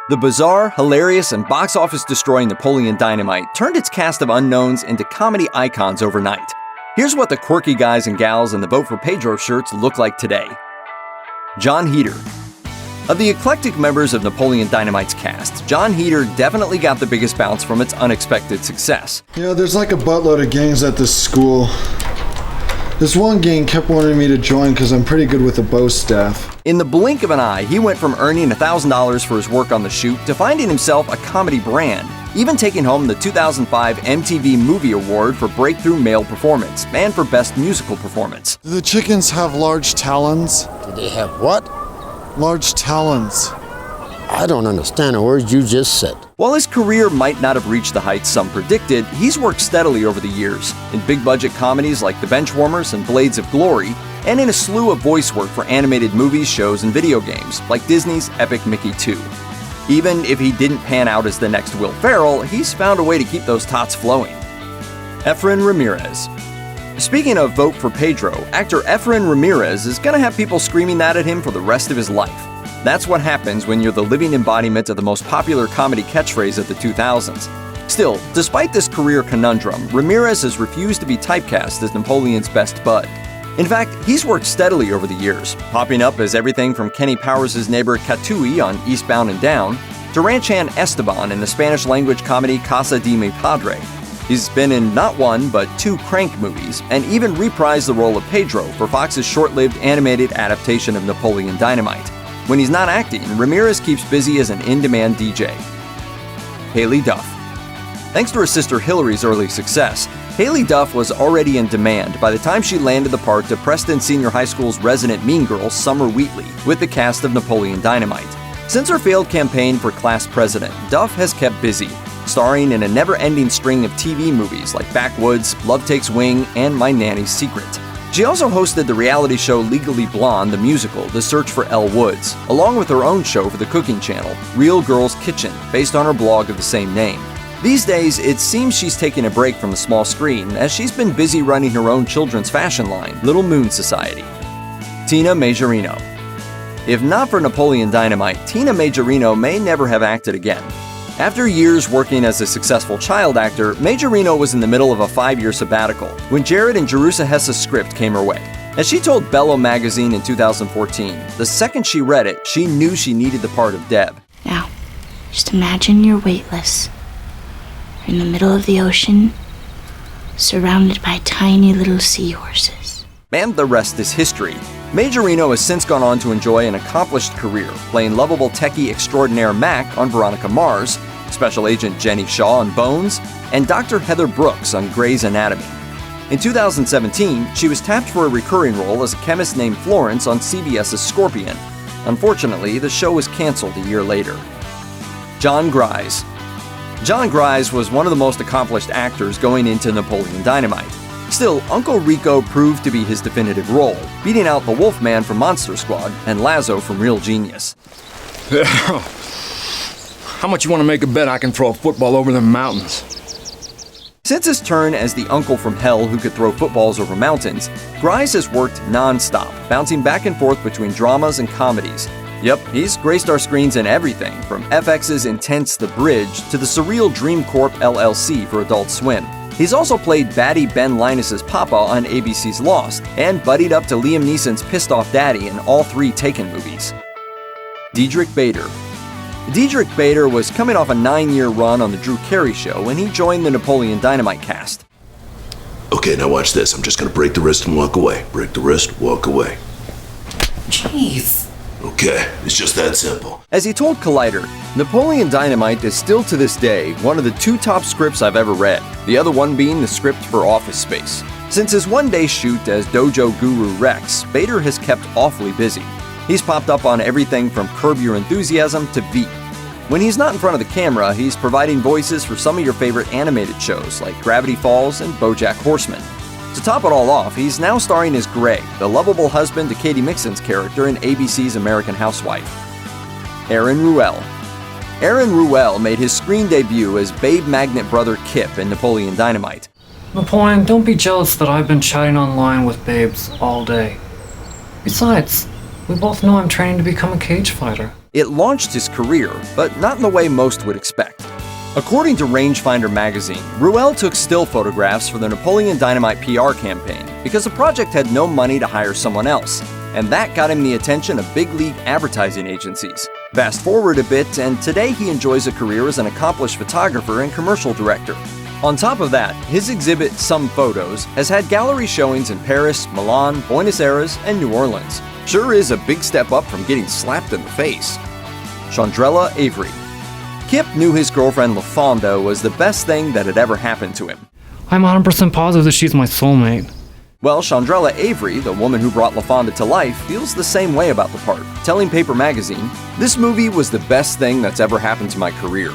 The bizarre, hilarious, and box office destroying Napoleon Dynamite turned its cast of unknowns into comedy icons overnight. Here's what the quirky guys and gals in the Vote for Pedro shirts look like today. Jon Heder. Of the eclectic members of Napoleon Dynamite's cast, Jon Heder definitely got the biggest bounce from its unexpected success. There's like a buttload of gangs at this school. This one gang kept wanting me to join because I'm pretty good with the bow staff. In the blink of an eye, he went from earning $1,000 for his work on the shoot to finding himself a comedy brand, even taking home the 2005 MTV Movie Award for Breakthrough Male Performance and for Best Musical Performance. Do the chickens have large talons? Do they have what? Large talons. I don't understand a word you just said. While his career might not have reached the heights some predicted, he's worked steadily over the years, in big-budget comedies like The Benchwarmers and Blades of Glory, and in a slew of voice work for animated movies, shows, and video games, like Disney's Epic Mickey 2. Even if he didn't pan out as the next Will Ferrell, he's found a way to keep those tots flowing. Efren Ramirez. Speaking of Vote for Pedro, actor Efren Ramirez is gonna have people screaming that at him for the rest of his life. That's what happens when you're the living embodiment of the most popular comedy catchphrase of the 2000s. Still, despite this career conundrum, Ramirez has refused to be typecast as Napoleon's best bud. In fact, he's worked steadily over the years, popping up as everything from Kenny Powers' neighbor Catui on Eastbound and Down to ranch hand Esteban in the Spanish-language comedy Casa de mi Padre. He's been in not one, but 2 Crank movies, and even reprised the role of Pedro for Fox's short-lived animated adaptation of Napoleon Dynamite. When he's not acting, Ramirez keeps busy as an in-demand DJ. Haylie Duff. Thanks to her sister Hillary's early success, Haylie Duff was already in demand by the time she landed the part to Preston Senior High School's resident mean girl, Summer Wheatley, with the cast of Napoleon Dynamite. Since her failed campaign for class president, Duff has kept busy, starring in a never-ending string of TV movies like Backwoods, Love Takes Wing, and My Nanny's Secret. She also hosted the reality show Legally Blonde, the musical, The Search for Elle Woods, along with her own show for the cooking channel, Real Girls Kitchen, based on her blog of the same name. These days, it seems she's taking a break from the small screen as she's been busy running her own children's fashion line, Little Moon Society. Tina Majorino. If not for Napoleon Dynamite, Tina Majorino may never have acted again. After years working as a successful child actor, Majorino was in the middle of a 5-year sabbatical when Jared and Jerusha Hessa's script came her way. As she told Bello magazine in 2014, the second she read it, she knew she needed the part of Deb. Now, just imagine you're weightless. You're in the middle of the ocean, surrounded by tiny little seahorses. And the rest is history. Majorino has since gone on to enjoy an accomplished career, playing lovable techie extraordinaire Mac on Veronica Mars, Special Agent Jenny Shaw on Bones, and Dr. Heather Brooks on Grey's Anatomy. In 2017, she was tapped for a recurring role as a chemist named Florence on CBS's Scorpion. Unfortunately, the show was canceled a year later. Jon Gries. Jon Gries was one of the most accomplished actors going into Napoleon Dynamite. Still, Uncle Rico proved to be his definitive role, beating out the Wolfman from Monster Squad and Lazo from Real Genius. How much you want to make a bet I can throw a football over the mountains? Since his turn as the uncle from hell who could throw footballs over mountains, Gries has worked non-stop, bouncing back and forth between dramas and comedies. Yep, he's graced our screens in everything, from FX's intense The Bridge to the surreal Dream Corp LLC for Adult Swim. He's also played baddie Ben Linus's Papa on ABC's Lost, and buddied up to Liam Neeson's Pissed Off Daddy in all 3 Taken movies. Diedrich Bader. Diedrich Bader was coming off a 9-year run on The Drew Carey Show when he joined the Napoleon Dynamite cast. Okay, now watch this. I'm just gonna break the wrist and walk away. Break the wrist, walk away. Jeez. Okay, it's just that simple. As he told Collider, Napoleon Dynamite is still to this day one of the 2 top scripts I've ever read, the other one being the script for Office Space. Since his one-day shoot as Dojo Guru Rex, Bader has kept awfully busy. He's popped up on everything from Curb Your Enthusiasm to Veep. When he's not in front of the camera, he's providing voices for some of your favorite animated shows like Gravity Falls and BoJack Horseman. To top it all off, he's now starring as Greg, the lovable husband to Katie Mixon's character in ABC's American Housewife. Aaron Ruell. Aaron Ruell made his screen debut as Babe Magnet brother Kip in Napoleon Dynamite. Napoleon, don't be jealous that I've been chatting online with babes all day. Besides, we both know I'm training to become a cage fighter. It launched his career, but not in the way most would expect. According to Rangefinder magazine, Ruell took still photographs for the Napoleon Dynamite PR campaign because the project had no money to hire someone else, and that got him the attention of big league advertising agencies. Fast forward a bit, and today he enjoys a career as an accomplished photographer and commercial director. On top of that, his exhibit, Some Photos, has had gallery showings in Paris, Milan, Buenos Aires, and New Orleans. Sure is a big step up from getting slapped in the face. Shondrella, Avery. Kip knew his girlfriend Lafawnduh was the best thing that had ever happened to him. I'm 100% positive that she's my soulmate. Well, Shondrella Avery, the woman who brought Lafawnduh to life, feels the same way about the part, telling Paper Magazine, "This movie was the best thing that's ever happened to my career."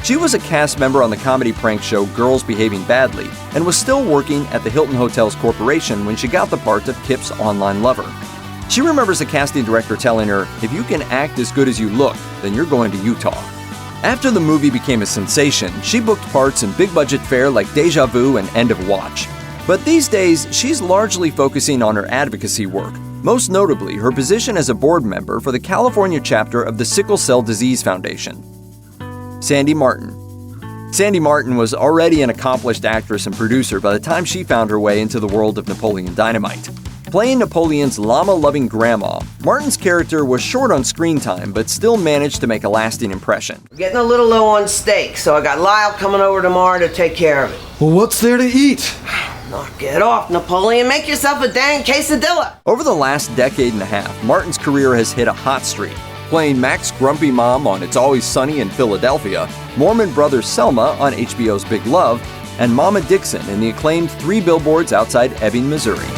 She was a cast member on the comedy prank show Girls Behaving Badly and was still working at the Hilton Hotels Corporation when she got the part of Kip's online lover. She remembers the casting director telling her, "If you can act as good as you look, then you're going to Utah." After the movie became a sensation, she booked parts in big-budget fare like Deja Vu and End of Watch. But these days, she's largely focusing on her advocacy work, most notably her position as a board member for the California chapter of the Sickle Cell Disease Foundation. Sandy Martin. Sandy Martin was already an accomplished actress and producer by the time she found her way into the world of Napoleon Dynamite. Playing Napoleon's llama-loving grandma, Martin's character was short on screen time but still managed to make a lasting impression. Getting a little low on steak, so I got Lyle coming over tomorrow to take care of it. Well, what's there to eat? Knock it off, Napoleon. Make yourself a dang quesadilla. Over the last decade and a half, Martin's career has hit a hot streak, playing Mac's grumpy mom on It's Always Sunny in Philadelphia, Mormon brother Selma on HBO's Big Love, and Mama Dixon in the acclaimed 3 Billboards Outside Ebbing, Missouri.